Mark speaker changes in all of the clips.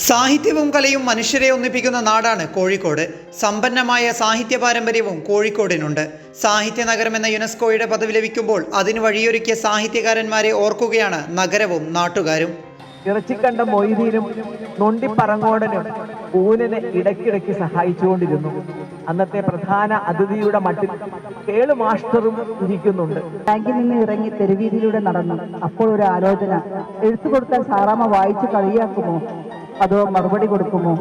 Speaker 1: സാഹിത്യവും കലയും മനുഷ്യരെ ഒന്നിപ്പിക്കുന്ന നാടാണ് കോഴിക്കോട്. സമ്പന്നമായ സാഹിത്യ പാരമ്പര്യവും കോഴിക്കോടിനുണ്ട്. സാഹിത്യ നഗരം എന്ന യുനെസ്കോയുടെ പദവി ലഭിക്കുമ്പോൾ അതിന് വഴിയൊരുക്കിയ സാഹിത്യകാരന്മാരെ ഓർക്കുകയാണ് നഗരവും നാട്ടുകാരും.
Speaker 2: ഇറച്ചിക്കണ്ട മൊയ്തീനും നൊണ്ടിപ്പറങ്ങോടനും ഊനിനെ ഇടയ്ക്കിടയ്ക്ക് സഹായിച്ചുകൊണ്ടിരുന്നു. അന്നത്തെ പ്രധാന അതിഥിയുടെ മട്ടിൽ കേളു മാസ്റ്ററും ഇരിക്കുന്നുണ്ട്.
Speaker 3: ബാങ്കിൽ നിന്ന് ഇറങ്ങി തെരുവീതിയിലൂടെ നടന്നു. അപ്പോൾ ഒരു ആലോചന, എഴുത്തു കൊടുത്താൽ സാറാമ്മ വായിച്ചു കളിയാക്കുമോ അതോ മറുപടി കൊടുക്കുമോ?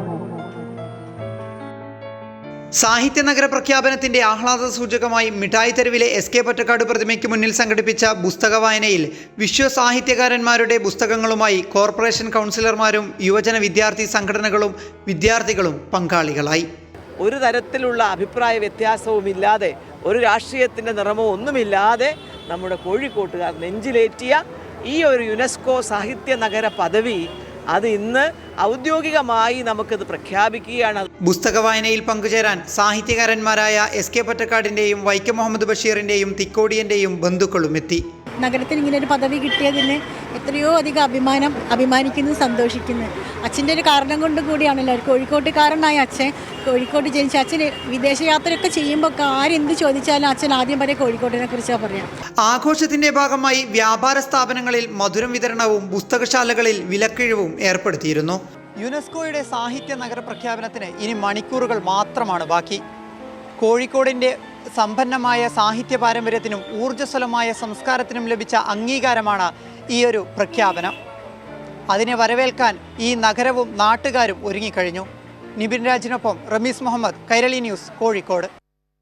Speaker 1: സാഹിത്യ നഗര പ്രഖ്യാപനത്തിന്റെ ആഹ്ലാദ സൂചകമായി മിഠായി തെരുവിലെ SK പൊറ്റക്കാട് പ്രതിമയ്ക്ക് മുന്നിൽ സംഘടിപ്പിച്ച പുസ്തക വായനയിൽ വിശ്വസാഹിത്യകാരന്മാരുടെ പുസ്തകങ്ങളുമായി കോർപ്പറേഷൻ കൗൺസിലർമാരും യുവജന വിദ്യാർത്ഥി സംഘടനകളും വിദ്യാർത്ഥികളും പങ്കാളികളായി.
Speaker 2: ഒരു തരത്തിലുള്ള അഭിപ്രായ വ്യത്യാസവുമില്ലാതെ, ഒരു രാഷ്ട്രീയത്തിൻ്റെ നിറമോ ഒന്നുമില്ലാതെ നമ്മുടെ കോഴിക്കോട്ടുകാർ നെഞ്ചിലേറ്റിയ ഈ ഒരു യുനെസ്കോ സാഹിത്യ നഗര പദവി അത് ഇന്ന് ഔദ്യോഗികമായി നമുക്കിത് പ്രഖ്യാപിക്കുകയാണ്.
Speaker 1: പുസ്തക വായനയിൽ പങ്കുചേരാൻ സാഹിത്യകാരന്മാരായ SK പൊറ്റക്കാടിൻ്റെയും വൈക്കം മുഹമ്മദ് ബഷീറിൻ്റെയും തിക്കോടിയൻ്റെയും ബന്ധുക്കളും എത്തി.
Speaker 4: നഗരത്തിന് ഇങ്ങനെ ഒരു പദവി കിട്ടിയതിന് എത്രയോ അധികം അഭിമാനിക്കുന്നു, സന്തോഷിക്കുന്നു. അച്ഛൻ്റെ ഒരു കാരണം കൊണ്ട് കൂടിയാണല്ലോ. ഒരു കോഴിക്കോട്ടുകാരനായ അച്ഛൻ, കോഴിക്കോട്ട് ജനിച്ച അച്ഛന് വിദേശയാത്രയൊക്കെ ചെയ്യുമ്പോൾ ആരെന്ത് ചോദിച്ചാലും അച്ഛൻ ആദ്യം വരെ കോഴിക്കോട്ടിനെ കുറിച്ചാണ് പറയാം.
Speaker 1: ആഘോഷത്തിന്റെ ഭാഗമായി വ്യാപാര സ്ഥാപനങ്ങളിൽ മധുരം വിതരണവും പുസ്തകശാലകളിൽ വിലക്കിഴിവും ഏർപ്പെടുത്തിയിരുന്നു. യുനെസ്കോയുടെ സാഹിത്യ നഗര പ്രഖ്യാപനത്തിന് ഇനി മണിക്കൂറുകൾ മാത്രമാണ് ബാക്കി. കോഴിക്കോടിൻ്റെ സമ്പന്നമായ സാഹിത്യ പാരമ്പര്യത്തിനും ഊർജ്ജസ്വലമായ സംസ്കാരത്തിനും ലഭിച്ച അംഗീകാരമാണ് ഈ ഒരു പ്രഖ്യാപനം. അതിനെ വരവേൽക്കാൻ ഈ നഗരവും നാട്ടുകാരും ഒരുങ്ങിക്കഴിഞ്ഞു. നിബിൻ രാജിനൊപ്പം റമീസ് മുഹമ്മദ്, കൈരളി ന്യൂസ്, കോഴിക്കോട്.